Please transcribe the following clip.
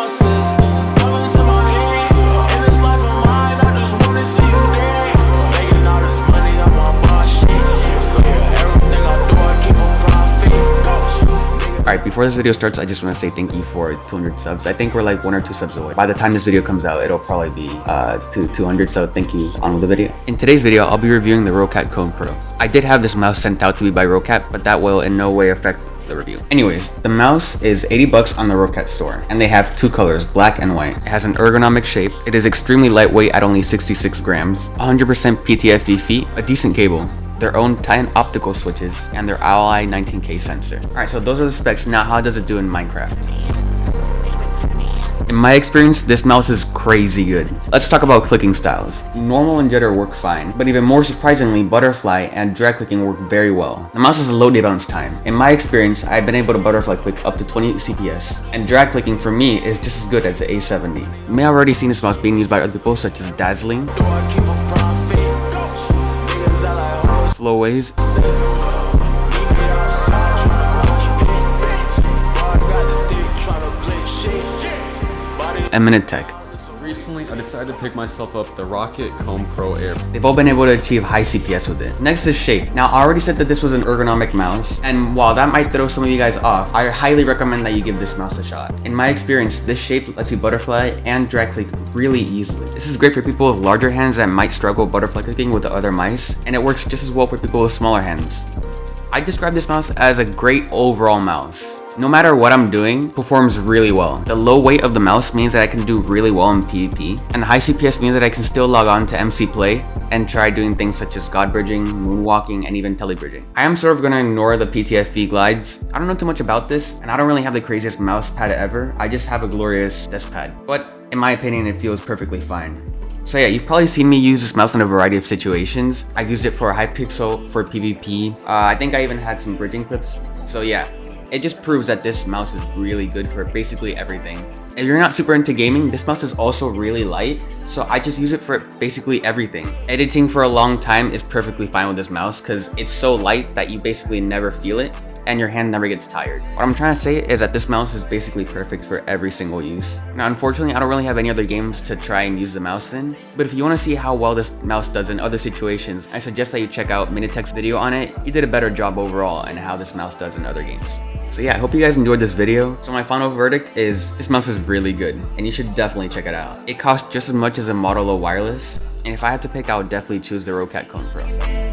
Alright, before this video starts, I just want to say thank you for 200 subs. I think we're like 1 or 2 subs away. By the time this video comes out, it'll probably be to 200, so thank you. On with the video. In today's video, I'll be reviewing the ROCCAT Kone Pro. I did have this mouse sent out to me by ROCCAT, but that will in no way affect the review. Anyways, the mouse is 80 bucks on the ROCCAT store, and they have 2 colors, black and white. It has an ergonomic shape. It is extremely lightweight at only 66 grams, 100% PTFE feet, a decent cable, their own Titan optical switches, and their Ally 19K sensor. Alright, so those are the specs. Now, how does it do in Minecraft? In my experience, this mouse is crazy good. Let's talk about clicking styles. Normal and jitter work fine, but even more surprisingly, butterfly and drag clicking work very well. The mouse has a low debounce time. In my experience, I've been able to butterfly click up to 20 CPS, and drag clicking for me is just as good as the A70. You may have already seen this mouse being used by other people such as Dazzling, Flowways, and Minute Tech. Recently, I decided to pick myself up the ROCCAT Kone Pro Air. They've all been able to achieve high CPS with it. Next is shape. Now, I already said that this was an ergonomic mouse, and while that might throw some of you guys off, I highly recommend that you give this mouse a shot. In my experience, this shape lets you butterfly and drag click really easily. This is great for people with larger hands that might struggle butterfly clicking with the other mice, and it works just as well for people with smaller hands. I describe this mouse as a great overall mouse. No matter what I'm doing, performs really well. The low weight of the mouse means that I can do really well in PvP, and the high CPS means that I can still log on to MC Play and try doing things such as god bridging, moonwalking, and even telebridging. I am sort of gonna ignore the PTFE glides. I don't know too much about this, and I don't really have the craziest mouse pad ever. I just have a glorious Deskpad, but in my opinion, it feels perfectly fine. So yeah, you've probably seen me use this mouse in a variety of situations. I've used it for Hypixel, for PvP. I think I even had some bridging clips. So yeah, it just proves that this mouse is really good for basically everything. If you're not super into gaming, this mouse is also really light, so I just use it for basically everything. Editing for a long time is perfectly fine with this mouse because it's so light that you basically never feel it, and your hand never gets tired. What I'm trying to say is that this mouse is basically perfect for every single use. Now, unfortunately, I don't really have any other games to try and use the mouse in, but if you want to see how well this mouse does in other situations, I suggest that you check out Minitech's video on it. He did a better job overall in how this mouse does in other games. So yeah, I hope you guys enjoyed this video. So my final verdict is this mouse is really good, and you should definitely check it out. It costs just as much as a Model O wireless, and if I had to pick, I would definitely choose the ROCCAT Kone Pro.